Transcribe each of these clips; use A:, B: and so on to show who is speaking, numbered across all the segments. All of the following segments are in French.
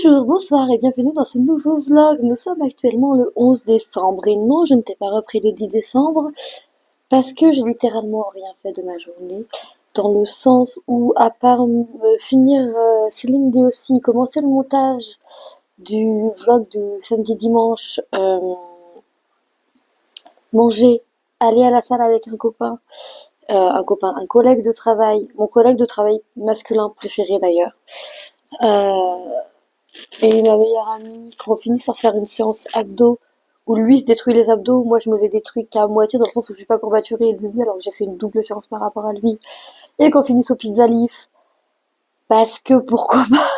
A: Bonjour, bonsoir et bienvenue dans ce nouveau vlog. Nous sommes actuellement le 11 décembre et non, je ne t'ai pas repris le 10 décembre parce que j'ai littéralement rien fait de ma journée. Dans le sens où, à part finir Céline dit aussi, commencer le montage du vlog du samedi dimanche, manger, aller à la salle avec un collègue de travail, mon collègue de travail masculin préféré d'ailleurs. Euh, Et ma meilleure amie, quand on finisse par se faire une séance abdos, où lui se détruit les abdos, moi je me les détruis qu'à moitié dans le sens où je suis pas courbaturée et lui alors que j'ai fait une double séance par rapport à lui. Et qu'on finisse au pizza leaf, parce que pourquoi pas.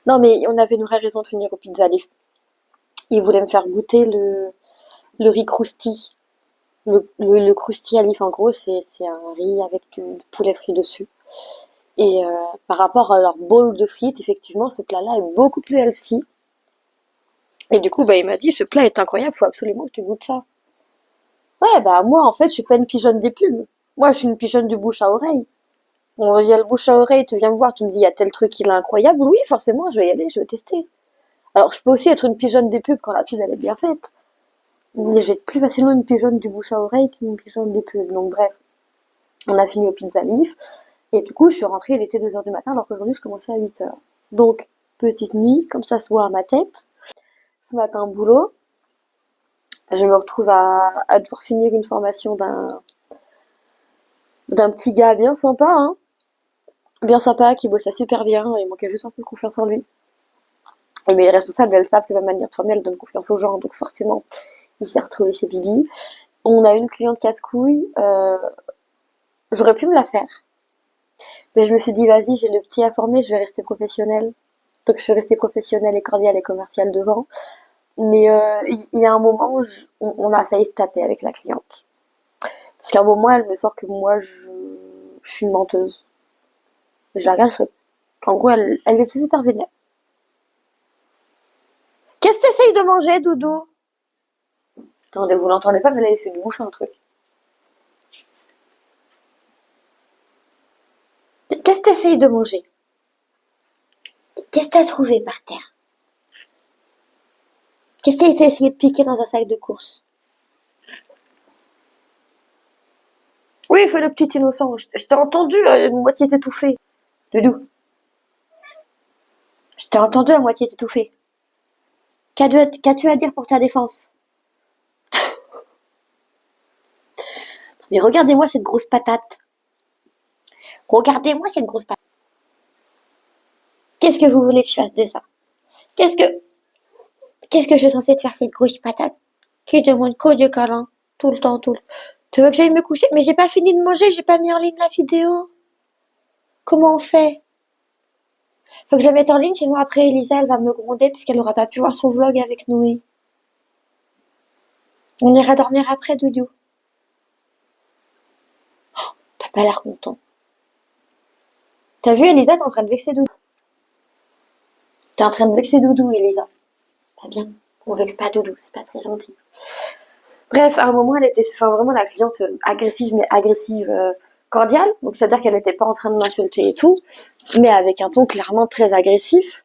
A: Non mais on avait une vraie raison de finir au pizza leaf. Il voulait me faire goûter le riz crousti. Le crousti à leaf en gros c'est un riz avec du poulet frit dessus. Et par rapport à leur bowl de frites, effectivement ce plat là est beaucoup plus healthy. Et du coup, bah, il m'a dit, ce plat est incroyable, faut absolument que tu goûtes ça. Ouais, bah, moi, en fait, je suis pas une pigeonne des pubs. Moi, je suis une pigeonne du bouche à oreille. Bon, il y a le bouche à oreille, tu viens me voir, tu me dis, il y a tel truc, il est incroyable. Oui, forcément, je vais y aller, je vais tester. Alors, je peux aussi être une pigeonne des pubs quand la pub, elle est bien faite. Mais j'ai plus facilement une pigeonne du bouche à oreille qu'une pigeonne des pubs. Donc, bref, on a fini au Pizza Leaf. Et du coup, je suis rentrée, il était 2 heures du matin, alors qu'aujourd'hui, je commençais à 8 heures. Donc, petite nuit, comme ça se voit à ma tête. Ce matin, boulot. Je me retrouve à devoir finir une formation d'un petit gars bien sympa, hein. Bien sympa, qui bossait super bien, il manquait juste un peu de confiance en lui. Et mes responsables, elles savent que ma manière de former, elle donne confiance aux gens, donc forcément, il s'est retrouvé chez Bibi. On a une cliente casse-couille, j'aurais pu me la faire. Mais je me suis dit, vas-y, j'ai le petit à former, je vais rester professionnelle. Donc je suis restée professionnelle et cordiale et commerciale devant. Mais il y a un moment où on a failli se taper avec la cliente. Parce qu'à un moment, elle me sort que moi, je suis une menteuse. Je la regarde, je fais... En gros, elle était super vénère. Qu'est-ce que t'essayes de manger, Doudou? Attendez, vous l'entendez pas, mais là, c'est de boucher un truc. Qu'est-ce que t'essayes de manger? Qu'est-ce que t'as trouvé par terre? Qu'est-ce que t'as essayé de piquer dans un sac de course? Oui, fais le petit innocent. Je t'ai entendu, moitié étouffé. Doudou, je t'ai entendu à moitié étouffé. Qu'as-tu à dire pour ta défense? Mais regardez-moi cette grosse patate. Regardez-moi cette grosse patate. Qu'est-ce que vous voulez que je fasse de ça? Qu'est-ce que, qu'est-ce que je suis censée te faire cette grosse patate qui demande que de câlin tout le temps, tout le... Tu veux que j'aille me coucher? Mais j'ai pas fini de manger, j'ai pas mis en ligne la vidéo. Comment on fait? Faut que je la mette en ligne, sinon après Elisa, elle va me gronder parce qu'elle aura pas pu voir son vlog avec Noé. On ira dormir après, Doudou. T'as pas l'air content. T'as vu, Elisa, t'es en train de vexer Doudou. T'es en train de vexer Doudou, Elisa. C'est pas bien. On vexe pas Doudou, c'est pas très gentil. Bref, à un moment, elle était, enfin, vraiment la cliente agressive, mais agressive, cordiale. Donc, c'est-à-dire qu'elle était pas en train de m'insulter et tout, mais avec un ton clairement très agressif.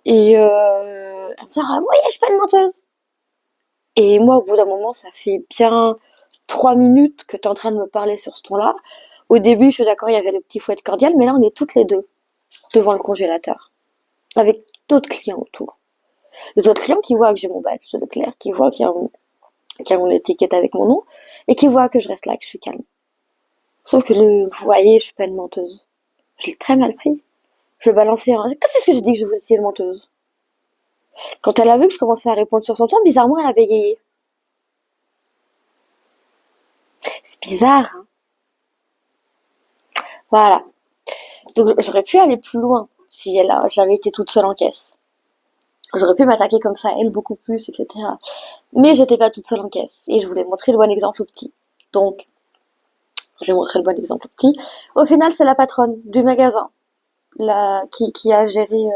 A: Et elle me dit, ah, oui, je suis pas une menteuse. Et moi, au bout d'un moment, ça fait bien 3 minutes que t'es en train de me parler sur ce ton-là. Au début, je suis d'accord, il y avait le petit fouet cordial, mais là, on est toutes les deux devant le congélateur, avec d'autres clients autour. Les autres clients qui voient que j'ai mon badge de Leclerc, qui voient qu'il y a mon étiquette avec mon nom, et qui voient que je reste là, que je suis calme. Sauf que vous voyez, je suis pas une menteuse. Je l'ai très mal pris. Je balançais un... Qu'est-ce que j'ai dit que je vous étiez une menteuse? Quand elle a vu que je commençais à répondre sur son ton, bizarrement, elle a bégayé. C'est bizarre, hein. Voilà. Donc j'aurais pu aller plus loin si j'avais été toute seule en caisse. J'aurais pu m'attaquer comme ça à elle beaucoup plus, etc. Mais j'étais pas toute seule en caisse et je voulais montrer le bon exemple au petit. Donc j'ai montré le bon exemple au petit. Au final, c'est la patronne du magasin qui a géré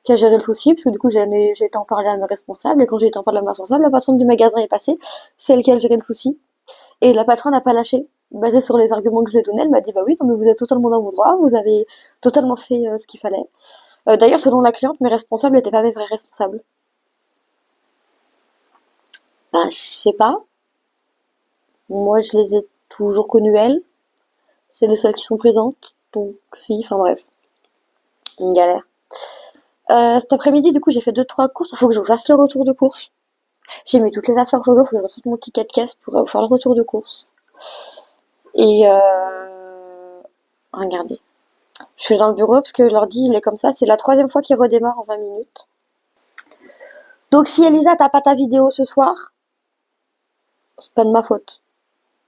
A: le souci, parce que du coup j'ai été en parler à mes responsables, et quand j'ai été en parler à mes responsables, la patronne du magasin est passée, c'est elle qui a géré le souci, et la patronne n'a pas lâché. Basée sur les arguments que je lui ai donnés, elle m'a dit bah oui, non, mais vous êtes totalement dans vos droits, vous avez totalement fait ce qu'il fallait. D'ailleurs, selon la cliente, mes responsables n'étaient pas mes vrais responsables. Ben, je sais pas. Moi, je les ai toujours connues, elles. C'est les seules qui sont présentes. Donc, si, enfin bref, une galère. Cet après-midi, du coup, j'ai fait deux trois courses. Il faut que je vous fasse le retour de course. J'ai mis toutes les affaires au frigo, faut que je ressorte mon ticket de caisse pour faire le retour de course. Et regardez. Je suis dans le bureau parce que l'ordi il est comme ça. C'est la troisième fois qu'il redémarre en 20 minutes. Donc si Elisa t'as pas ta vidéo ce soir, c'est pas de ma faute.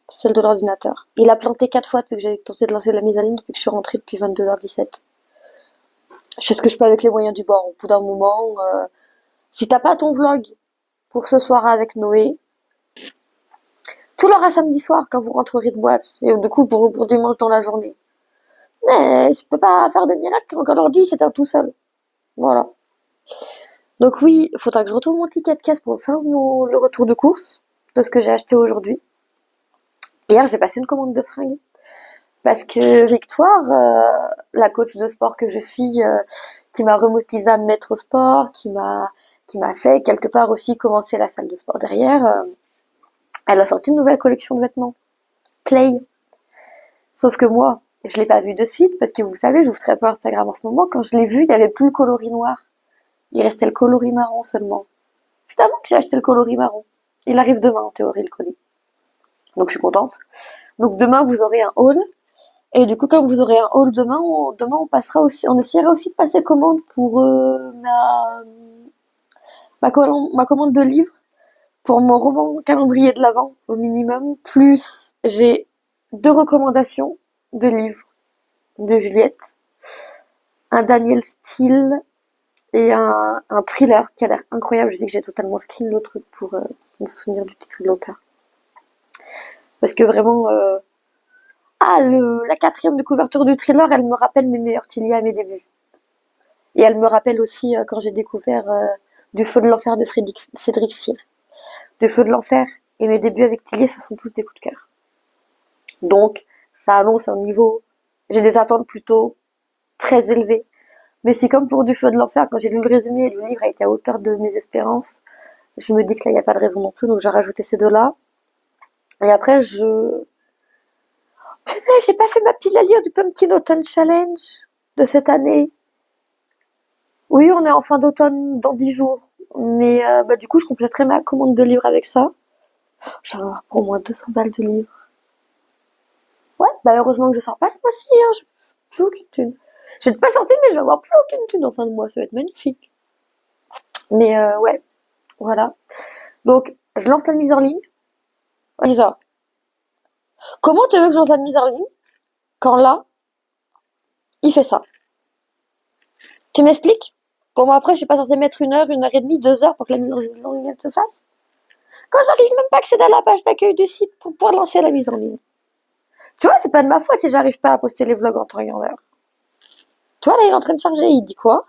A: C'est celle de l'ordinateur. Il a planté 4 fois depuis que j'ai tenté de lancer la mise en ligne depuis que je suis rentrée depuis 22h17. Je fais ce que je peux avec les moyens du bord. Au bout d'un moment, si t'as pas ton vlog pour ce soir avec Noé, tout l'aura samedi soir quand vous rentrerez de boîte. Et du coup pour dimanche dans la journée. Mais je peux pas faire de miracle quand l'ordi s'éteint tout seul. Voilà. Donc oui, il faudra que je retrouve mon ticket de caisse pour faire le retour de course de ce que j'ai acheté aujourd'hui. Hier, j'ai passé une commande de fringues. Parce que Victoire, la coach de sport que je suis, qui m'a remotivée à me mettre au sport, qui m'a fait quelque part aussi commencer la salle de sport derrière, elle a sorti une nouvelle collection de vêtements. Clay. Sauf que moi, je l'ai pas vue de suite parce que vous savez, j'ouvre très peu Instagram en ce moment. Quand je l'ai vu, il y avait plus le coloris noir. Il restait le coloris marron seulement. Évidemment que j'ai acheté le coloris marron. Il arrive demain en théorie le colis. Donc je suis contente. Donc demain vous aurez un haul. Et du coup comme vous aurez un haul demain on passera aussi, on essaiera aussi de passer commande pour ma commande de livres pour mon roman calendrier de l'Avent au minimum. Plus j'ai 2 recommandations de livres de Juliette, un Daniel Steele et un thriller qui a l'air incroyable. Je sais que j'ai totalement screen le truc pour me souvenir du titre de l'auteur. Parce que vraiment, la quatrième de couverture du thriller, elle me rappelle mes meilleurs Tilly à mes débuts. Et elle me rappelle aussi quand j'ai découvert Du feu de l'enfer de Cédric Cyr. Du feu de l'enfer et mes débuts avec Tilly, ce sont tous des coups de cœur. Donc, ça annonce un niveau. J'ai des attentes plutôt très élevées. Mais c'est comme pour Du feu de l'enfer, quand j'ai lu le résumé et le livre a été à hauteur de mes espérances, je me dis que là, il n'y a pas de raison non plus, donc j'ai rajouté ces deux-là. Et après, j'ai pas fait ma pile à lire du Pumpkin Autumn Challenge de cette année. Oui, on est en fin d'automne dans 10 jours. Mais du coup, je compléterai ma commande de livres avec ça. J'en avoir pour au moins 200 balles de livres. Ouais, bah heureusement que je sors pas ce mois-ci, hein. J'ai plus aucune thune. Je vais pas sortir, mais je vais avoir plus aucune thune en fin de mois. Ça va être magnifique. Mais ouais, voilà. Donc, je lance la mise en ligne. Lisa, comment tu veux que je lance la mise en ligne quand là, il fait ça? Tu m'expliques? Pour moi, après, je suis pas censée mettre 1 heure et demie, 2 heures pour que la mise en ligne se fasse. Quand j'arrive même pas à accéder à la page d'accueil du site pour pouvoir lancer la mise en ligne. Tu vois, c'est pas de ma faute si j'arrive pas à poster les vlogs en temps et en heure. Tu vois, là, il est en train de charger. Il dit quoi?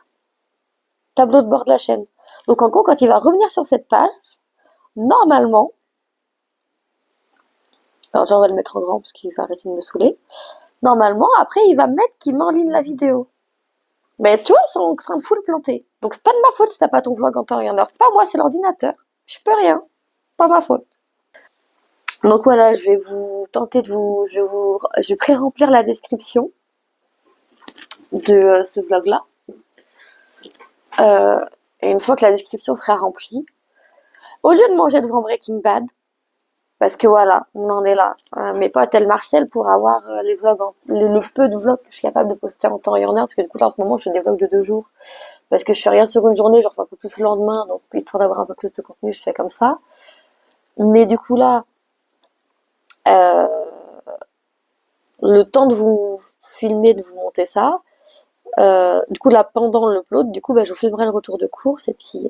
A: Tableau de bord de la chaîne. Donc, en gros, quand il va revenir sur cette page, normalement, alors genre, on va le mettre en grand parce qu'il va arrêter de me saouler. Normalement, après, il va mettre qu'il met en ligne la vidéo. Mais tu vois, ils sont en train de full planter. Donc, c'est pas de ma faute si t'as pas ton vlog en temps et en heure. C'est pas moi, c'est l'ordinateur. Je peux rien. Pas ma faute. Donc voilà, je vais vous tenter de je vais pré-remplir la description de ce vlog-là. Et une fois que la description sera remplie, au lieu de manger devant Breaking Bad, parce que voilà, on en est là. Mes potes, elles Marcel pour avoir les vlogs, le peu de vlogs que je suis capable de poster en temps et en heure, parce que du coup là en ce moment je fais des vlogs de 2 jours, parce que je fais rien sur une journée, j'en fais un peu plus le lendemain, donc histoire d'avoir un peu plus de contenu, je fais comme ça. Mais du coup là, euh, le temps de vous filmer, de vous monter ça, du coup là pendant l'upload, du coup bah, je vous filmerai le retour de course et puis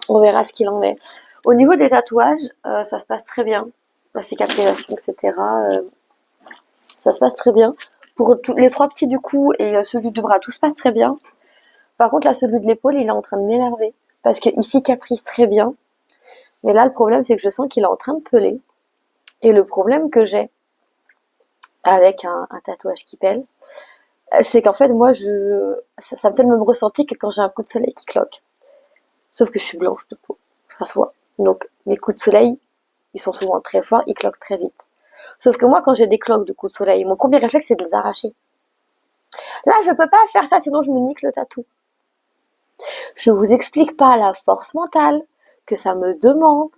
A: on verra ce qu'il en est. Au niveau des tatouages, ça se passe très bien, la cicatrisation, etc. Ça se passe très bien. Pour les 3 petits du cou et celui du bras, tout se passe très bien. Par contre là, celui de l'épaule, il est en train de m'énerver parce qu'il cicatrise très bien. Mais là, le problème, c'est que je sens qu'il est en train de peler. Et le problème que j'ai avec un tatouage qui pèle, C'est qu'en fait, moi, ça me fait le même ressenti que quand j'ai un coup de soleil qui cloque. Sauf que je suis blanche de peau, ça se voit. Donc, mes coups de soleil, ils sont souvent très forts, ils cloquent très vite. Sauf que moi, quand j'ai des cloques de coups de soleil, mon premier réflexe, c'est de les arracher. Là, je peux pas faire ça, sinon je me nique le tatou. Je vous explique pas la force mentale que ça me demande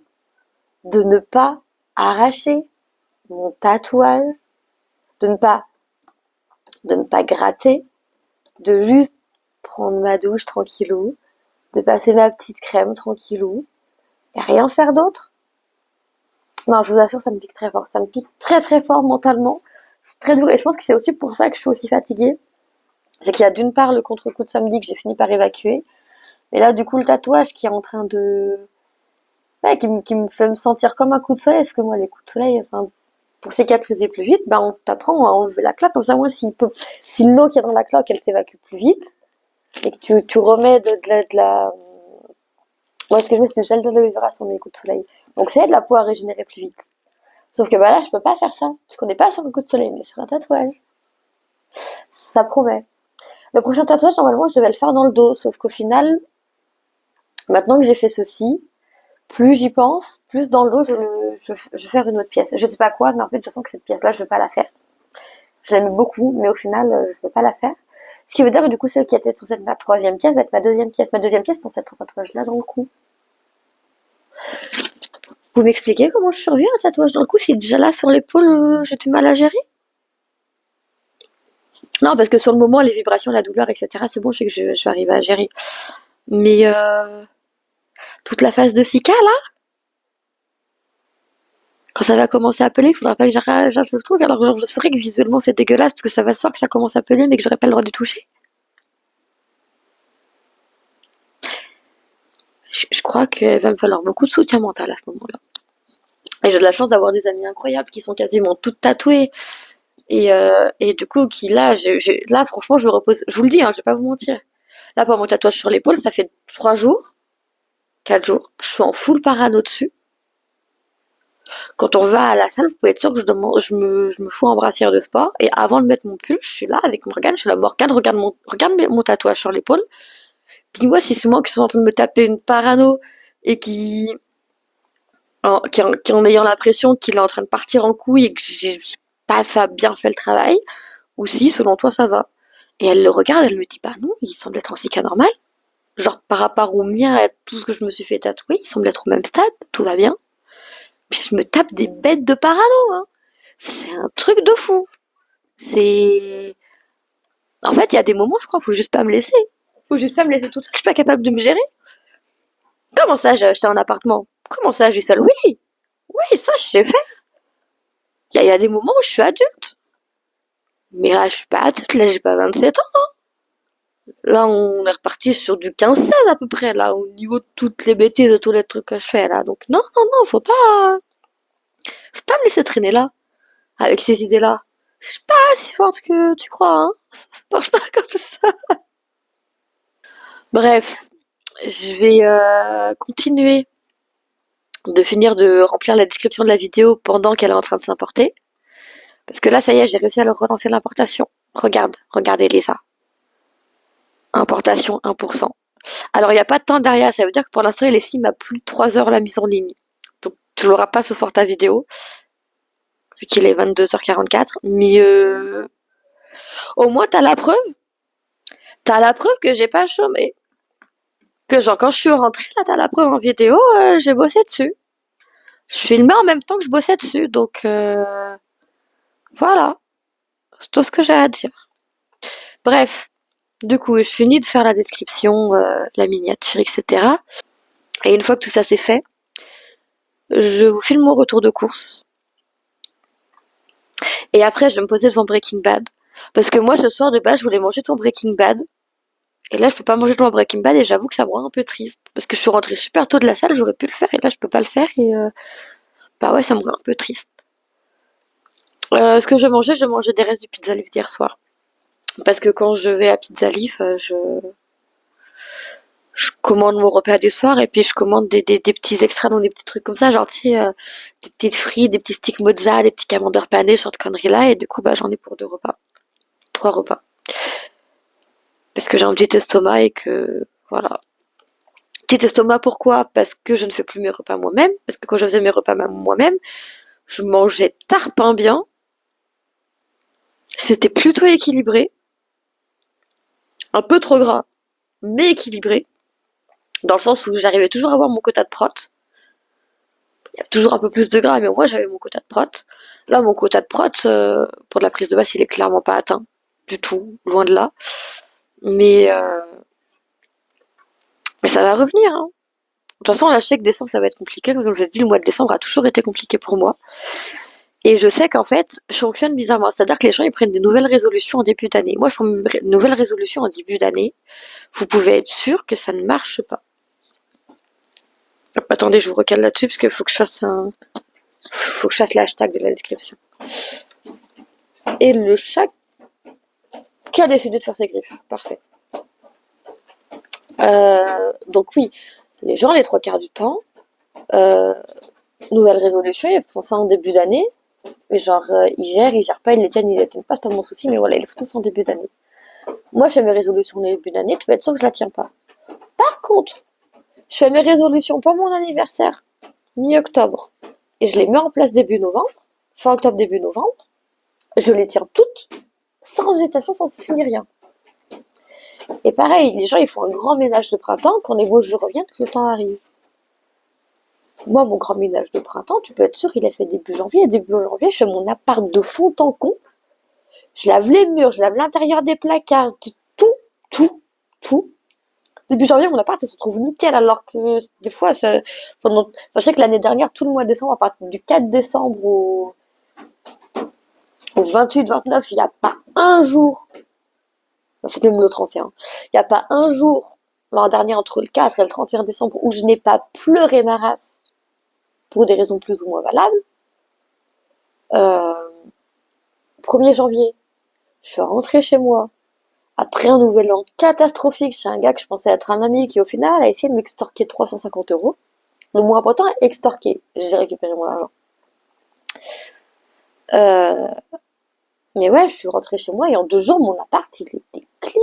A: de ne pas arracher mon tatouage, de ne pas, de ne pas gratter, de juste prendre ma douche tranquillou, de passer ma petite crème tranquillou, et rien faire d'autre. Non, je vous assure, ça me pique très fort. Ça me pique très très fort mentalement. C'est très dur et je pense que c'est aussi pour ça que je suis aussi fatiguée. C'est qu'il y a d'une part le contre-coup de samedi que j'ai fini par évacuer. Mais là, du coup, le tatouage qui est en train de... Ouais, qui me fait me sentir comme un coup de soleil. Parce que moi, les coups de soleil, enfin, pour cicatriser plus vite, ben, on t'apprend à enlever la cloque. Comme ça, moi, si l'eau qui est dans la cloque, elle s'évacue plus vite, et que tu remets de la... Moi, ce que je mets, c'est du gel d'aloe vera sur mes coups de soleil. Donc, ça aide la peau à régénérer plus vite. Sauf que bah là, je peux pas faire ça. Parce qu'on n'est pas sur un coup de soleil, on est sur un tatouage. Ça promet. Le prochain tatouage, normalement, je devais le faire dans le dos. Sauf qu'au final, maintenant que j'ai fait ceci, plus j'y pense, plus dans le dos, je vais faire une autre pièce. Je sais pas quoi, mais en fait, je sens que cette pièce-là, je vais pas la faire. J'aime beaucoup, mais au final, je vais pas la faire. Ce qui veut dire que du coup, celle qui était censée être ma troisième pièce va être ma deuxième pièce. Ma deuxième pièce pour cette tatouage-là dans le cou. Vous m'expliquez comment je survis un tatouage dans le cou si déjà là sur l'épaule, j'ai du mal à gérer? Non, parce que sur le moment, les vibrations, la douleur, etc., c'est bon, je sais que je vais arriver à gérer. Mais toute la phase de Sika, là, quand ça va commencer à peler, il faudra pas que j'arrache le truc. Alors genre, je saurais que visuellement c'est dégueulasse parce que ça va se voir que ça commence à peler, mais que j'aurais pas le droit de toucher. Je crois qu'il va me falloir beaucoup de soutien mental à ce moment-là. Et j'ai de la chance d'avoir des amis incroyables qui sont quasiment toutes tatouées. Et du coup, qui là, là, franchement, je me repose. Je vous le dis, hein, je vais pas vous mentir. Là, pour mon tatouage sur l'épaule, ça fait 3 jours, 4 jours. Je suis en full parano dessus. Quand on va à la salle, vous pouvez être sûr que je me fous en brassière de sport. Et avant de mettre mon pull, je suis là avec Morgane. Je suis là, Morgane, regarde mon tatouage sur l'épaule. Dis-moi si c'est moi qui suis en train de me taper une parano et qui en ayant l'impression qu'il est en train de partir en couille et que j'ai pas bien fait le travail, ou si, selon toi, ça va. Et elle le regarde, elle me dit, bah non, il semble être en cas normal. Genre, par rapport au mien, à tout ce que je me suis fait tatouer, il semble être au même stade, tout va bien. Puis je me tape des bêtes de parano, hein. C'est un truc de fou. C'est... En fait, il y a des moments, je crois, faut juste pas me laisser. Faut juste pas me laisser toute seule, je suis pas capable de me gérer. Comment ça, j'ai acheté un appartement? Comment ça, je vis seule? Oui, oui, ça, je sais faire. Il y a des moments où je suis adulte. Mais là, je suis pas adulte, là, j'ai pas 27 ans. Là, on est reparti sur du 15-16 à peu près, là, au niveau de toutes les bêtises, de tous les trucs que je fais, là. Donc, non, non, non, faut pas me laisser traîner là, avec ces idées-là. Je suis pas si forte que tu crois, hein. Ça marche pas comme ça. Bref, je vais continuer de finir de remplir la description de la vidéo pendant qu'elle est en train de s'importer. Parce que là, ça y est, j'ai réussi à leur relancer l'importation. Regardez les ça. Importation 1%. Alors, il n'y a pas de temps derrière, ça veut dire que pour l'instant, il estime à plus de 3 heures la mise en ligne. Donc, tu l'auras pas ce soir ta vidéo, vu qu'il est 22h44. Mais au moins, t'as la preuve. T'as la preuve que j'ai pas chômé. Que genre, quand je suis rentrée, là, t'as la preuve en vidéo, j'ai bossé dessus. Je filmais en même temps que je bossais dessus. Donc, voilà. C'est tout ce que j'ai à dire. Bref. Du coup, je finis de faire la description, la miniature, etc. Et une fois que tout ça c'est fait, je vous filme mon retour de course. Et après, je vais me poser devant Breaking Bad. Parce que moi, ce soir, de base, je voulais manger devant Breaking Bad. Et là, je peux pas manger devant Breaking Bad et j'avoue que ça me rend un peu triste. Parce que je suis rentrée super tôt de la salle, j'aurais pu le faire et là, je peux pas le faire et bah ouais, ça me rend un peu triste. Ce que je mangeais des restes du Pizza Life d'hier soir. Parce que quand je vais à Pizza Life, je commande mon repas du soir et puis je commande des petits extras, donc des petits trucs comme ça, genre tu sais, des petites frites, des petits sticks mozza, des petits camemberts panés, genre de conneries là, et du coup bah j'en ai pour 2 repas, 3 repas. parce que j'ai un petit estomac et que voilà. Petit estomac pourquoi? Parce que je ne fais plus mes repas moi-même, parce que quand je faisais mes repas moi-même, je mangeais tarpin bien, c'était plutôt équilibré, un peu trop gras, mais équilibré, dans le sens où j'arrivais toujours à avoir mon quota de prot. Il y a toujours un peu plus de gras, mais moi j'avais mon quota de prot. Là, mon quota de prot, pour de la prise de masse, il est clairement pas atteint, du tout, loin de là. Mais, euh, mais ça va revenir, hein. De toute façon, là, je sais que décembre, ça va être compliqué. Comme je l'ai dit, le mois de décembre a toujours été compliqué pour moi. Et je sais qu'en fait, je fonctionne bizarrement. C'est-à-dire que les gens, ils prennent des nouvelles résolutions en début d'année. Moi, je prends une nouvelle résolution en début d'année. Vous pouvez être sûr que ça ne marche pas. Hop, attendez, je vous recale là-dessus parce qu'il faut que je fasse faut que je fasse l'hashtag de la description. Et le chat qui a décidé de faire ses griffes. Parfait. Donc oui, les gens, les trois quarts du temps, euh, nouvelle résolution, ils font ça en début d'année. Mais genre, ils gèrent pas, ils les tiennent pas, c'est pas mon souci, mais voilà, ils le font tous en début d'année. Moi, je fais mes résolutions en début d'année, tu vas être sûr que je la tiens pas. Par contre, je fais mes résolutions pour mon anniversaire, mi-octobre, et je les mets en place début novembre, fin octobre, début novembre. Je les tiens toutes, sans hésitation, sans souci ni rien. Et pareil, les gens, ils font un grand ménage de printemps, quand les beaux jours reviennent, que le temps arrive. Moi, mon grand ménage de printemps, tu peux être sûr qu'il est fait début janvier, et début janvier, je fais mon appart de fond en comble. Je lave les murs, je lave l'intérieur des placards, tout, tout, tout. Début janvier, mon appart, ça se trouve nickel, alors que des fois, je sais que l'année dernière, tout le mois de décembre, à partir du 4 décembre au 28, 29, il n'y a pas un jour, c'est même le 31, il n'y a pas un jour, l'an dernier, entre le 4 et le 31 décembre, où je n'ai pas pleuré ma race, pour des raisons plus ou moins valables. Euh, 1er janvier, je suis rentrée chez moi, après un nouvel an catastrophique chez un gars que je pensais être un ami qui au final a essayé de m'extorquer 350 €. Le moins important, extorquer. J'ai récupéré mon argent. Euh, mais ouais, je suis rentrée chez moi et en 2 jours, mon appart, il était clean.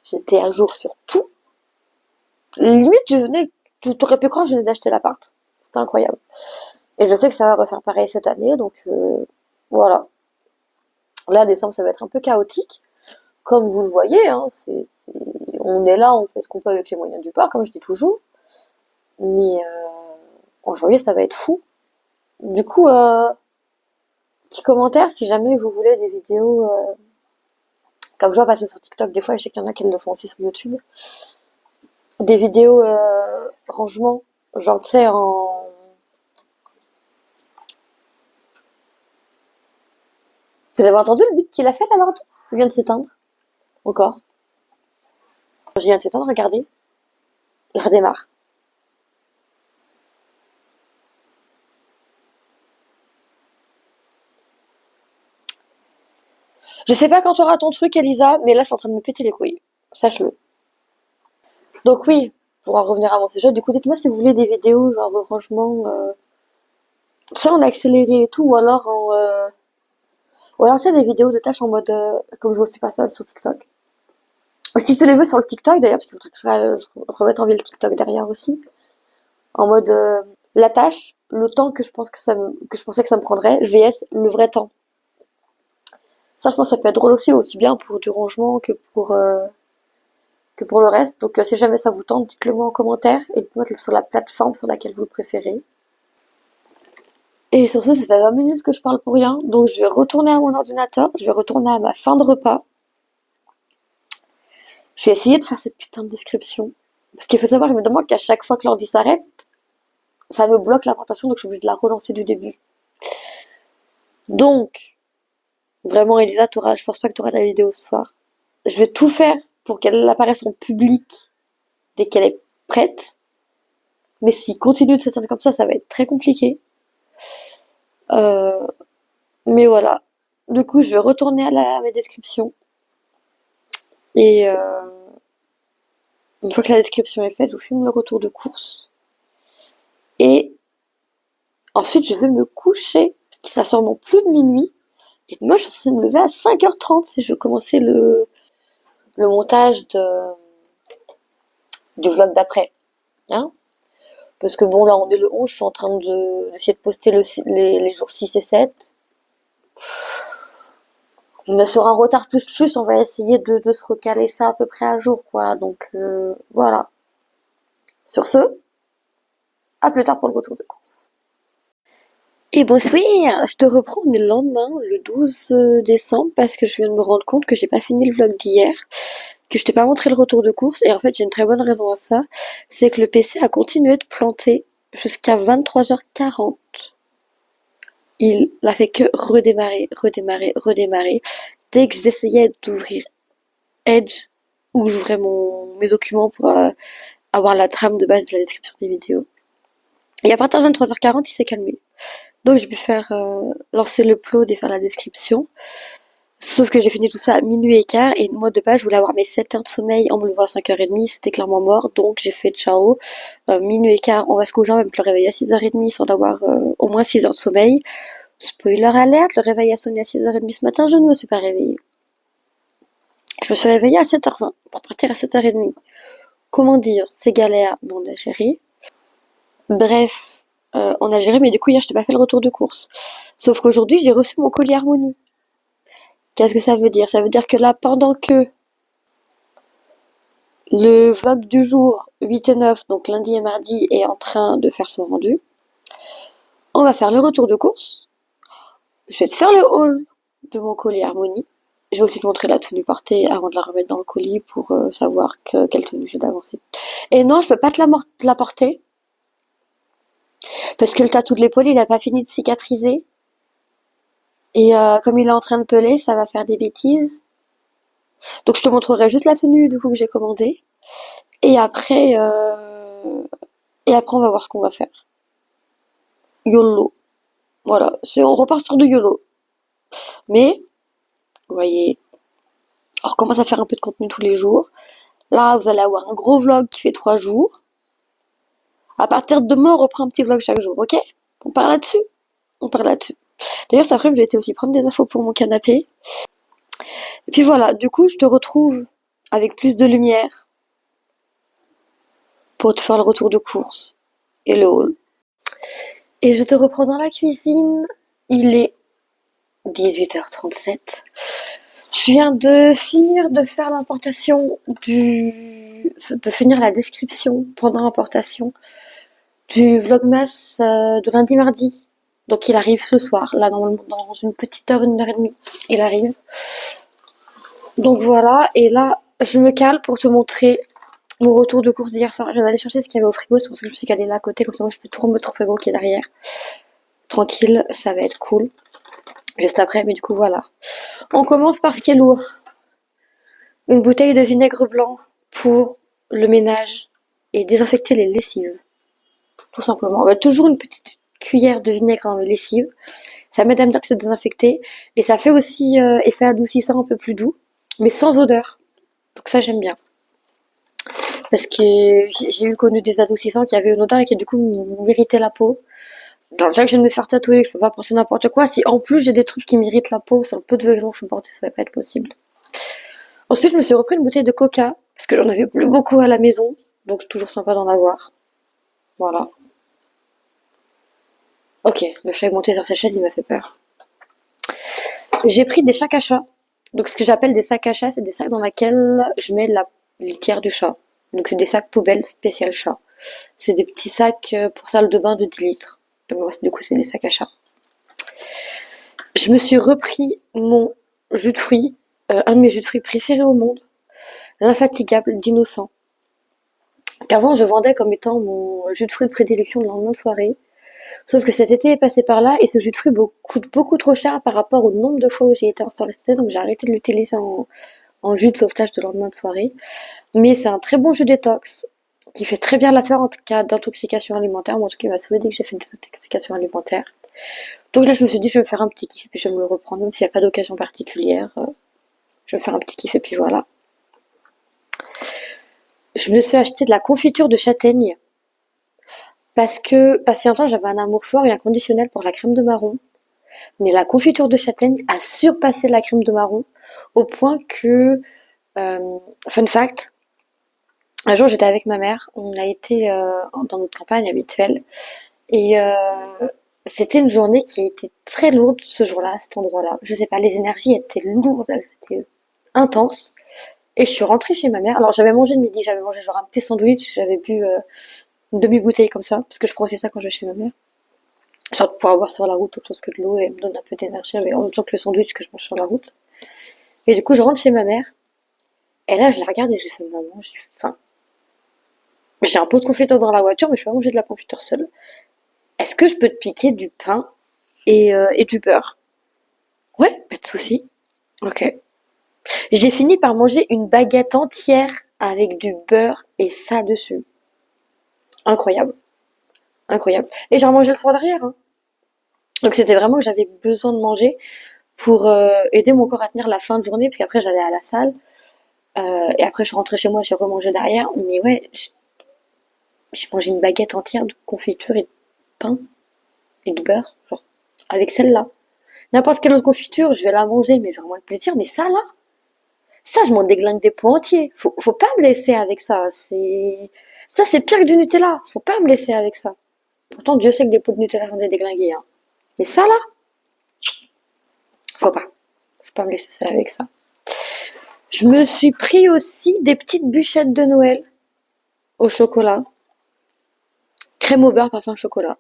A: J'étais à jour sur tout. Limite, t'aurais pu croire que je venais d'acheter l'appart. C'était incroyable. Et je sais que ça va refaire pareil cette année, donc voilà. Là, décembre, ça va être un peu chaotique. Comme vous le voyez, hein, on est là, on fait ce qu'on peut avec les moyens du bord, comme je dis toujours. Mais en janvier, ça va être fou. Du coup, petit commentaire si jamais vous voulez des vidéos, comme je vois passer sur TikTok des fois, et je sais qu'il y en a qui le font aussi sur YouTube. Des vidéos rangement, genre tu sais en... Vous avez entendu le but qu'il a fait là, l'ordi? Il vient de s'éteindre. Encore. Je viens de s'éteindre, regardez. Il redémarre. Je sais pas quand t'auras ton truc, Elisa, mais là c'est en train de me péter les couilles. Sache-le. Donc oui, pour en revenir à mon sujet, du coup dites-moi si vous voulez des vidéos genre de rangement, tu sais en accéléré et tout, ou alors tu sais des vidéos de tâches en mode comme je ne suis pas seule sur TikTok. Si tu les veux sur le TikTok d'ailleurs, parce qu'il faudrait que je remette en ville le TikTok derrière aussi, en mode la tâche, le temps que je pensais que ça me prendrait, vs le vrai temps. Ça je pense que ça peut être drôle aussi, aussi bien pour du rangement que pour le reste. Donc si jamais ça vous tente, dites-le moi en commentaire et dites-moi sur la plateforme sur laquelle vous le préférez. Et sur ce, ça fait 20 minutes que je parle pour rien, donc je vais retourner à mon ordinateur, je vais retourner à ma fin de repas. Je vais essayer de faire cette putain de description. Parce qu'il faut savoir évidemment qu'à chaque fois que l'ordi s'arrête, ça me bloque la présentation, donc je suis obligée de la relancer du début. Donc, vraiment Elisa, je pense pas que tu auras la vidéo ce soir. Je vais tout faire pour qu'elle apparaisse en public dès qu'elle est prête. Mais s'il continue de s'éteindre comme ça va être très compliqué. Euh, mais voilà. Du coup, je vais retourner à mes descriptions. Et une fois que la description est faite, je vous filme le retour de course. Et ensuite, je vais me coucher, qui sera sûrement plus de minuit. Et moi, je serai me lever à 5h30 et je vais commencer le montage du vlog d'après, hein. Parce que bon, là, on est le 11, je suis en train d'essayer de poster les jours 6 et 7. On est sur un retard plus, on va essayer de se recaler ça à peu près à jour, quoi. Donc, voilà. Sur ce, à plus tard pour le retour de course. Et bonsoir, je te reprends, on est le lendemain, le 12 décembre, parce que je viens de me rendre compte que j'ai pas fini le vlog d'hier, que je t'ai pas montré le retour de course, et en fait j'ai une très bonne raison à ça, c'est que le PC a continué de planter jusqu'à 23h40. Il n'a fait que redémarrer. Dès que j'essayais d'ouvrir Edge, où j'ouvrais mes documents pour avoir la trame de base de la description des vidéos. Et à partir de 23h40, il s'est calmé. Donc j'ai pu faire lancer le upload et faire la description. Sauf que j'ai fini tout ça à minuit et quart, et moi de base je voulais avoir mes 7 heures de sommeil en me levant à 5h30, c'était clairement mort, donc j'ai fait ciao, minuit et quart, on va se coucher, on va mettre le réveil à 6h30 sans avoir au moins 6 heures de sommeil. Spoiler alerte, le réveil a sonné à 6h30 ce matin, je ne me suis pas réveillée. Je me suis réveillée à 7h20 pour partir à 7h30. Comment dire, c'est galère, mais on a géré. Bref, on a géré, mais du coup hier je t'ai pas fait le retour de course. Sauf qu'aujourd'hui j'ai reçu mon colis Harmonie. Qu'est-ce que ça veut dire? Ça veut dire que là, pendant que le vlog du jour 8 et 9, donc lundi et mardi, est en train de faire son rendu, on va faire le retour de course. Je vais te faire le haul de mon colis Harmonie. Je vais aussi te montrer la tenue portée avant de la remettre dans le colis pour savoir quelle tenue j'ai d'avancer. Et non, je peux pas te la porter. Parce que le tatou de l'épaule, il a pas fini de cicatriser. Et comme il est en train de peler, ça va faire des bêtises. Donc je te montrerai juste la tenue du coup que j'ai commandée. Et après, on va voir ce qu'on va faire. YOLO. Voilà, on repart sur du YOLO. Mais, vous voyez, on recommence à faire un peu de contenu tous les jours. Là, vous allez avoir un gros vlog qui fait 3 jours. À partir de demain, on reprend un petit vlog chaque jour, ok? On part là-dessus. D'ailleurs, cet après-midi, j'ai été aussi prendre des infos pour mon canapé. Et puis voilà, du coup, je te retrouve avec plus de lumière pour te faire le retour de course et le haul. Et je te reprends dans la cuisine. Il est 18h37. Je viens de finir de faire l'importation de finir la description pendant l'importation du vlogmas de lundi mardi. Donc il arrive ce soir, là normalement dans une petite heure, 1h30, il arrive. Donc voilà, et là je me cale pour te montrer mon retour de course d'hier soir. Je viens d'aller chercher ce qu'il y avait au frigo, c'est pour ça que je me suis calée là à côté, comme ça moi je peux tout me trouver qui est derrière. Tranquille, ça va être cool. Juste après, mais du coup voilà. On commence par ce qui est lourd. Une bouteille de vinaigre blanc pour le ménage et désinfecter les lessives. Tout simplement. On va toujours une petite cuillère de vinaigre dans les lessives. Ça m'aide à me dire que c'est désinfecté. Et ça fait aussi effet adoucissant un peu plus doux, mais sans odeur. Donc ça, j'aime bien. Parce que j'ai connu des adoucissants qui avaient une odeur et qui du coup m'irritaient la peau. Dans le cas que je viens de me faire tatouer, je peux pas penser n'importe quoi. Si en plus j'ai des trucs qui m'irritent la peau sur le peu de vêtements que je peux porter, ça va pas être possible. Ensuite, je me suis repris une bouteille de coca, parce que j'en avais plus beaucoup à la maison. Donc toujours sympa d'en avoir. Voilà. Ok, le chat est monté sur sa chaise, il m'a fait peur. J'ai pris des sacs à chat. Donc ce que j'appelle des sacs à chat, c'est des sacs dans lesquels je mets la litière du chat. Donc c'est des sacs poubelles spécial chat. C'est des petits sacs pour salle de bain de 10 litres. Du coup, c'est des sacs à chat. Je me suis repris mon jus de fruits, un de mes jus de fruits préférés au monde, l'infatigable d'innocent. Qu'avant je vendais comme étant mon jus de fruits de prédilection de lendemain de soirée. Sauf que cet été est passé par là et ce jus de fruits coûte beaucoup trop cher par rapport au nombre de fois où j'ai été en soirée cet été, donc j'ai arrêté de l'utiliser en jus de sauvetage de lendemain de soirée. Mais c'est un très bon jus détox qui fait très bien l'affaire en cas d'intoxication alimentaire. Moi en tout cas il m'a sauvé dès que j'ai fait des intoxications alimentaires. Donc là je me suis dit je vais me faire un petit kiff et puis je vais me le reprendre même s'il n'y a pas d'occasion particulière. Je vais me faire un petit kiff et puis voilà. Je me suis acheté de la confiture de châtaigne. Parce que, passé un temps, j'avais un amour fort et inconditionnel pour la crème de marron. Mais la confiture de châtaigne a surpassé la crème de marron au point que Fun fact, un jour j'étais avec ma mère, on a été dans notre campagne habituelle et c'était une journée qui était très lourde ce jour-là, à cet endroit-là. Je sais pas, les énergies étaient lourdes, elles étaient intenses. Et je suis rentrée chez ma mère. Alors j'avais mangé le midi, j'avais mangé genre un petit sandwich, j'avais bu une demi-bouteille comme ça, parce que je prends aussi ça quand je vais chez ma mère. Genre pour avoir sur la route autre chose que de l'eau et me donne un peu d'énergie, mais en même temps que le sandwich que je mange sur la route. Et du coup je rentre chez ma mère, et là je la regarde et je lui fais maman, j'ai faim. J'ai un pot de confiture dans la voiture, mais je vais pas manger de la confiture seule. Est-ce que je peux te piquer du pain et du beurre? Ouais, pas de souci. Ok. J'ai fini par manger une baguette entière avec du beurre et ça dessus. Incroyable, incroyable. Et j'ai remangé le soir derrière, hein. Donc c'était vraiment que j'avais besoin de manger pour aider mon corps à tenir la fin de journée, parce qu'après j'allais à la salle, et après je suis rentrée chez moi, j'ai remangé derrière. Mais ouais, j'ai mangé une baguette entière de confiture et de pain et de beurre, genre, avec celle-là. N'importe quelle autre confiture, je vais la manger, mais j'aurai moins de plaisir. Mais ça, là, ça, je m'en déglingue des pots entiers. Faut pas me laisser avec ça. Ça, c'est pire que du Nutella. Faut pas me laisser avec ça. Pourtant, Dieu sait que des pots de Nutella, j'en ai déglingué, hein. Mais ça, là, faut pas. Faut pas me laisser seule avec ça. Je me suis pris aussi des petites bûchettes de Noël au chocolat. Crème au beurre, parfum chocolat.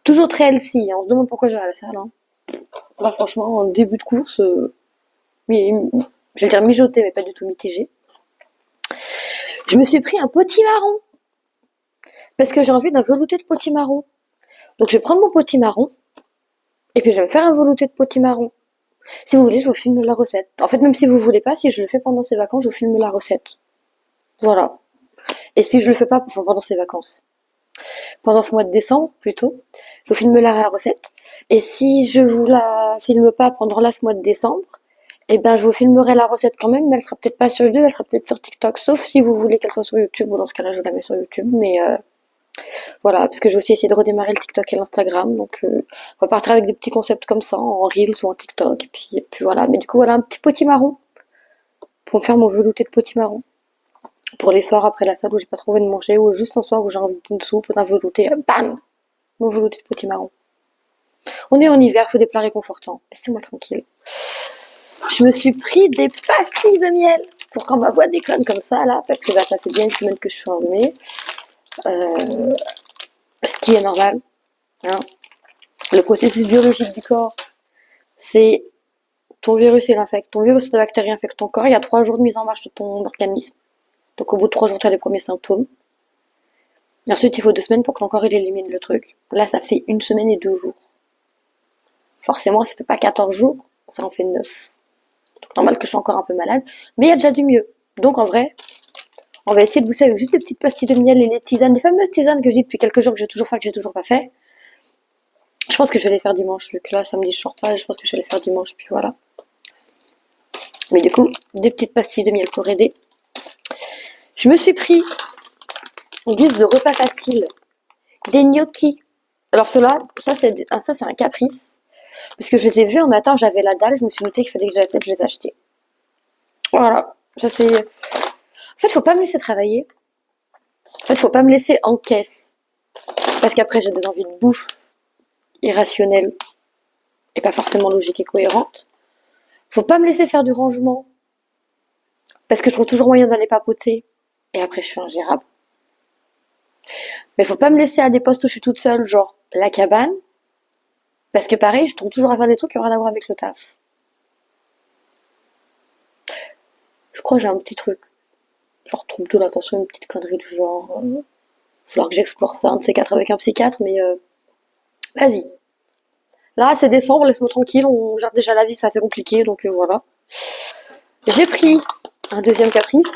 A: Toujours très healthy, hein. On se demande pourquoi je vais à la salle, hein. Là, franchement, en début de course, je vais dire mijoté, mais pas du tout mitigé. Je me suis pris un potimarron parce que j'ai envie d'un velouté de potimarron. Donc je vais prendre mon potimarron et puis je vais me faire un velouté de potimarron. Si vous voulez, je vous filme la recette. En fait, même si vous voulez pas, si je le fais pendant ces vacances, je vous filme la recette. Voilà. Et si je le fais pas pendant ces vacances, pendant ce mois de décembre plutôt, je vous filme la recette. Et si je vous la filme pas pendant là ce mois de décembre, eh ben je vous filmerai la recette quand même, mais elle sera peut-être pas sur YouTube, elle sera peut-être sur TikTok, sauf si vous voulez qu'elle soit sur YouTube, ou dans ce cas-là je la mets sur YouTube, mais voilà, parce que j'ai aussi essayé de redémarrer le TikTok et l'Instagram, donc on va partir avec des petits concepts comme ça, en Reels ou en TikTok, et puis voilà, mais du coup voilà un petit potimarron, pour me faire mon velouté de potimarron, pour les soirs après la salle où j'ai pas trouvé de manger, ou juste un soir où j'ai envie d'une soupe, d'un velouté, bam, mon velouté de potimarron. On est en hiver, faut des plats réconfortants, laissez-moi tranquille. Je me suis pris des pastilles de miel pour quand ma voix déconne comme ça là, parce que bah, ça fait bien une semaine que je suis enrhumée, ce qui est normal, hein. Le processus biologique du corps, c'est ton virus il infecte, ton virus ou ta bactérie infecte ton corps, il y a 3 jours de mise en marche de ton organisme. Donc au bout de 3 jours, tu as les premiers symptômes. Et ensuite, il faut 2 semaines pour que ton corps il élimine le truc. Là, ça fait 1 semaine et 2 jours. Forcément, ça fait pas 14 jours, ça en fait 9. Donc normal que je sois encore un peu malade, mais il y a déjà du mieux. Donc en vrai, on va essayer de booster avec juste des petites pastilles de miel et les tisanes, les fameuses tisanes que je dis depuis quelques jours que j'ai toujours fait, que j'ai toujours pas fait. Je pense que je vais les faire dimanche, vu que là, samedi, je sors pas, je pense que je vais les faire dimanche, puis voilà. Mais du coup, des petites pastilles de miel pour aider. Je me suis pris, en guise de repas facile, des gnocchis. Alors ceux-là, ça c'est un caprice. Parce que je les ai vus un matin, j'avais la dalle, je me suis noté qu'il fallait que j'essaie de les acheter. Voilà. Ça c'est. En fait, faut pas me laisser travailler. En fait, faut pas me laisser en caisse. Parce qu'après, j'ai des envies de bouffe irrationnelles et pas forcément logiques et cohérentes. Faut pas me laisser faire du rangement. Parce que je trouve toujours moyen d'aller papoter. Et après, je suis ingérable. Mais faut pas me laisser à des postes où je suis toute seule, genre la cabane. Parce que pareil, je trouve toujours à faire des trucs qui n'ont rien à voir avec le taf. Je crois que j'ai un petit truc. Genre trouble de l'attention, une petite connerie du genre. Falloir que j'explore ça, un de ces quatre avec un psychiatre, mais vas-y. Là, c'est décembre, laisse-moi tranquille, on gère déjà la vie, c'est assez compliqué, donc voilà. J'ai pris un deuxième caprice,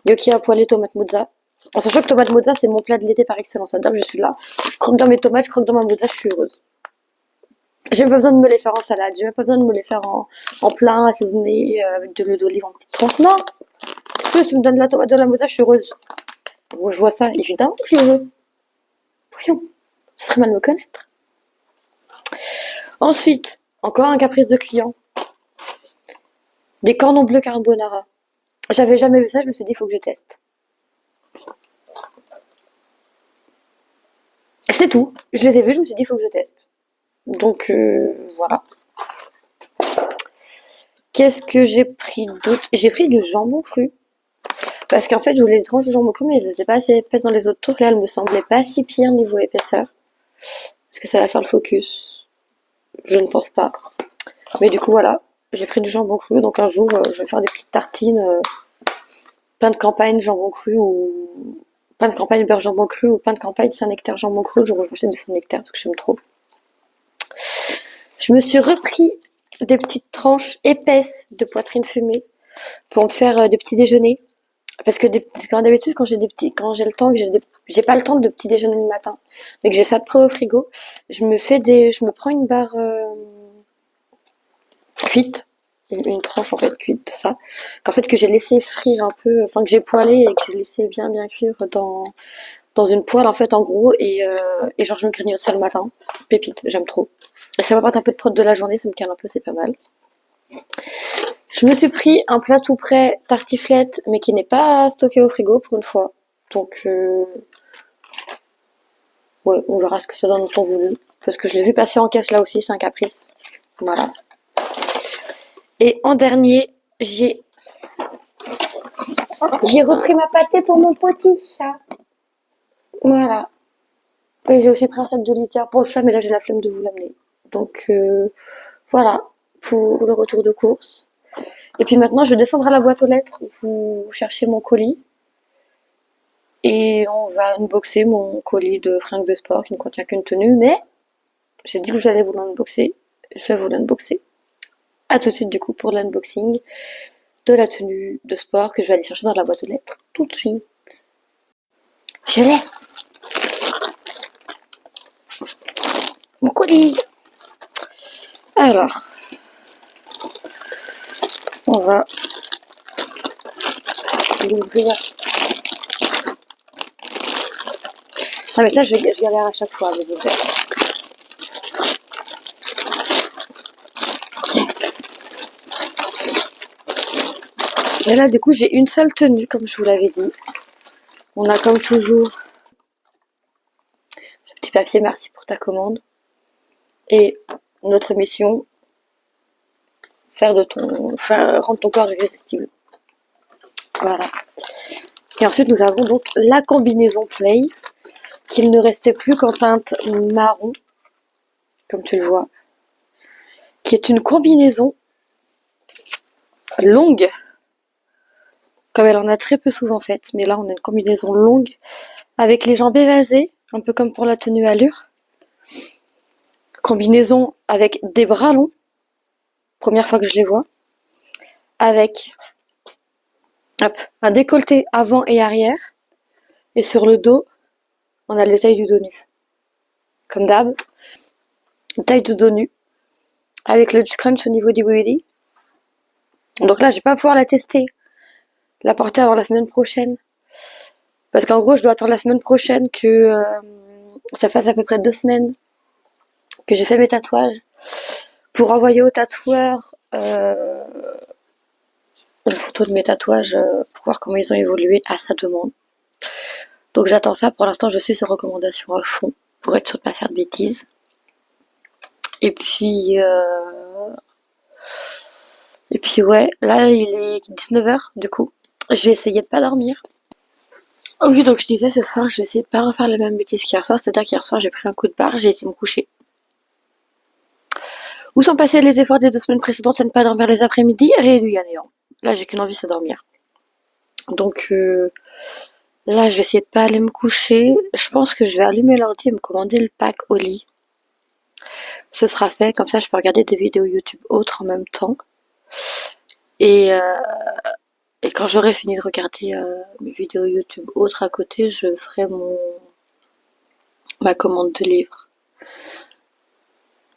A: gnocchi à poêler tomate mozza. En sachant que tomate mozza, c'est mon plat de l'été par excellence. C'est-à-dire que je suis là, je croque dans mes tomates, je croque dans ma mozza, je suis heureuse. J'ai même pas besoin de me les faire en salade, j'ai même pas besoin de me les faire en plat, assaisonné, avec de l'huile d'olive en petite tranche. Non! Si tu me donnes de la tomate de la mozza, je suis heureuse. Bon, je vois ça, évidemment que je le veux. Voyons, ce serait mal me connaître. Ensuite, encore un caprice de client. Des cordons bleus carbonara. J'avais jamais vu ça, je me suis dit, il faut que je teste. C'est tout. Je les ai vus, je me suis dit, il faut que je teste. Donc, voilà. Qu'est-ce que j'ai pris d'autre? J'ai pris du jambon cru. Parce qu'en fait, je voulais des tranches de jambon cru, mais elles étaient pas assez épaisses dans les autres trucs. Là, elles me semblaient pas si pire niveau épaisseur. Est-ce que ça va faire le focus? Je ne pense pas. Mais du coup, voilà. J'ai pris du jambon cru. Donc un jour, je vais faire des petites tartines, pain de campagne, jambon cru ou pain de campagne beurre jambon cru ou pain de campagne Saint-Nectaire jambon cru. Je rachète du Saint-Nectaire parce que j'aime trop. Je me suis repris des petites tranches épaisses de poitrine fumée pour me faire des petits déjeuners. Parce que quand d'habitude, quand j'ai le temps, j'ai pas le temps de petit déjeuner le matin, mais que j'ai ça de près au frigo, je me prends une barre cuite, une tranche en fait cuite de ça, qu'en fait que j'ai laissé frire un peu, enfin que j'ai poêlé et que j'ai laissé bien cuire dans une poêle en fait en gros et genre je me grignote ça le matin, pépite, j'aime trop. Et ça m'apporte un peu de prot de la journée, ça me calme un peu, c'est pas mal. Je me suis pris un plat tout prêt tartiflette, mais qui n'est pas stocké au frigo pour une fois. Donc, ouais, on verra ce que ça donne en temps voulu. Parce que je l'ai vu passer en caisse là aussi, c'est un caprice. Voilà. Et en dernier, j'ai repris ma pâtée pour mon petit chat. Voilà. Et j'ai aussi pris un sac de litière pour le chat, mais là j'ai la flemme de vous l'amener. Donc, voilà, pour le retour de course. Et puis maintenant, je vais descendre à la boîte aux lettres, vous cherchez mon colis. Et on va unboxer mon colis de fringues de sport qui ne contient qu'une tenue, mais j'ai dit que j'allais vous l'unboxer. Je vais vous l'unboxer. A tout de suite du coup pour l'unboxing de la tenue de sport que je vais aller chercher dans la boîte aux lettres tout de suite. Je l'ai. Mon colis. Alors, on va l'ouvrir. Ah mais ça je galère à chaque fois à les ouvrir. Et là du coup j'ai une seule tenue comme je vous l'avais dit. On a comme toujours le petit papier merci pour ta commande. Et notre mission, rendre ton corps irrésistible. Voilà. Et ensuite nous avons donc la combinaison Play, qu'il ne restait plus qu'en teinte marron, comme tu le vois, qui est une combinaison longue, comme elle en a très peu souvent faite, mais là on a une combinaison longue, avec les jambes évasées, un peu comme pour la tenue allure. Combinaison avec des bras longs, première fois que je les vois, avec un décolleté avant et arrière, et sur le dos, on a les tailles du dos nu. Comme d'hab, une taille de dos nu, avec le scrunch au niveau du booty. Donc là, je vais pas pouvoir la tester, la porter avant la semaine prochaine. Parce qu'en gros, je dois attendre la semaine prochaine que ça fasse à peu près 2 semaines que j'ai fait mes tatouages pour envoyer au tatoueur une photo de mes tatouages pour voir comment ils ont évolué à sa demande. Donc j'attends ça. Pour l'instant, je suis sur recommandation à fond pour être sûr de pas faire de bêtises. Et puis ouais, là il est 19h du coup. Je vais essayer de pas dormir. Oh oui, donc je disais ce soir, je vais essayer de pas refaire la même bêtise qu'hier soir. C'est-à-dire qu'hier soir, j'ai pris un coup de barre, j'ai été me coucher. Où sont passés les efforts des 2 semaines précédentes, c'est ne pas dormir les après-midi, réduit à néant. Là, j'ai qu'une envie, c'est dormir. Donc là, je vais essayer de pas aller me coucher. Je pense que je vais allumer l'ordi et me commander le pack au lit. Ce sera fait, comme ça je peux regarder des vidéos YouTube autres en même temps. Et quand j'aurai fini de regarder mes vidéos YouTube autres à côté, je ferai ma commande de livres.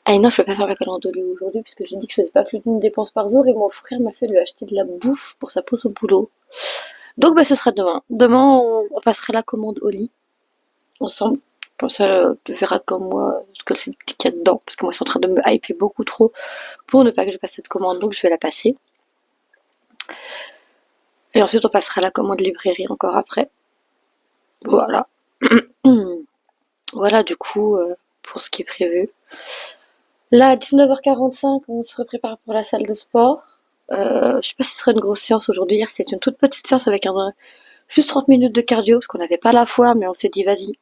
A: Ah non, je peux pas faire ma commande de livres aujourd'hui puisque j'ai dit que je faisais pas plus d'une dépense par jour et mon frère m'a fait lui acheter de la bouffe pour sa pause au boulot. Donc bah ce sera demain. Demain on passera la commande au lit ensemble. Comme ça tu verras comme moi ce que c'est qu'il y a dedans. Parce que moi c'est en train de me hyper beaucoup trop pour ne pas que je passe cette commande, donc je vais la passer. Et ensuite, on passera à la commande librairie encore après. Voilà. Voilà, du coup, pour ce qui est prévu. Là, à 19h45, on se prépare pour la salle de sport. Je sais pas si ce sera une grosse séance aujourd'hui. Hier, c'était une toute petite séance avec juste 30 minutes de cardio, parce qu'on n'avait pas la foi, mais on s'est dit, vas-y,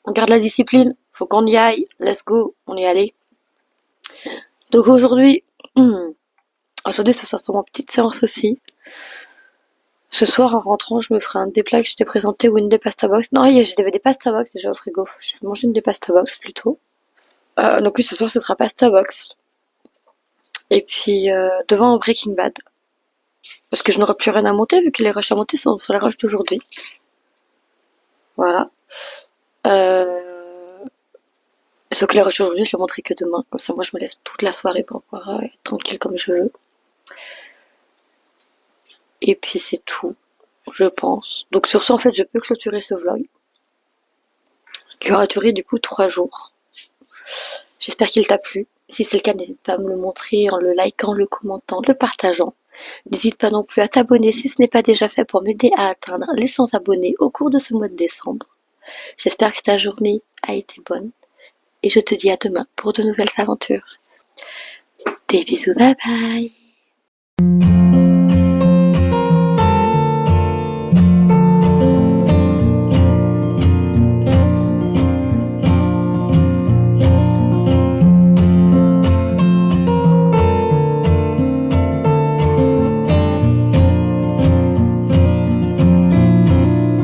A: on garde la discipline, faut qu'on y aille, let's go, on y allait. Donc aujourd'hui, ce sera sur ma petite séance aussi. Ce soir, en rentrant, je me ferai un des plats que je t'ai présenté ou une des pasta box. Non, j'avais des pasta box déjà au frigo. Je vais manger une des pasta box plutôt. Donc oui, ce soir, ce sera pasta box. Et puis, devant Breaking Bad. Parce que je n'aurai plus rien à monter vu que les rushs à monter sont sur les rushs d'aujourd'hui. Voilà. Sauf que les rushs d'aujourd'hui, je les montrerai que demain. Comme ça, moi, je me laisse toute la soirée pour pouvoir être tranquille comme je veux. Et puis, c'est tout, je pense. Donc sur ce, en fait, je peux clôturer ce vlog. Qui aura duré du coup 3 jours. J'espère qu'il t'a plu. Si c'est le cas, n'hésite pas à me le montrer en le likant, le commentant, le partageant. N'hésite pas non plus à t'abonner si ce n'est pas déjà fait pour m'aider à atteindre les 100 abonnés au cours de ce mois de décembre. J'espère que ta journée a été bonne et je te dis à demain pour de nouvelles aventures. Des bisous, bye bye!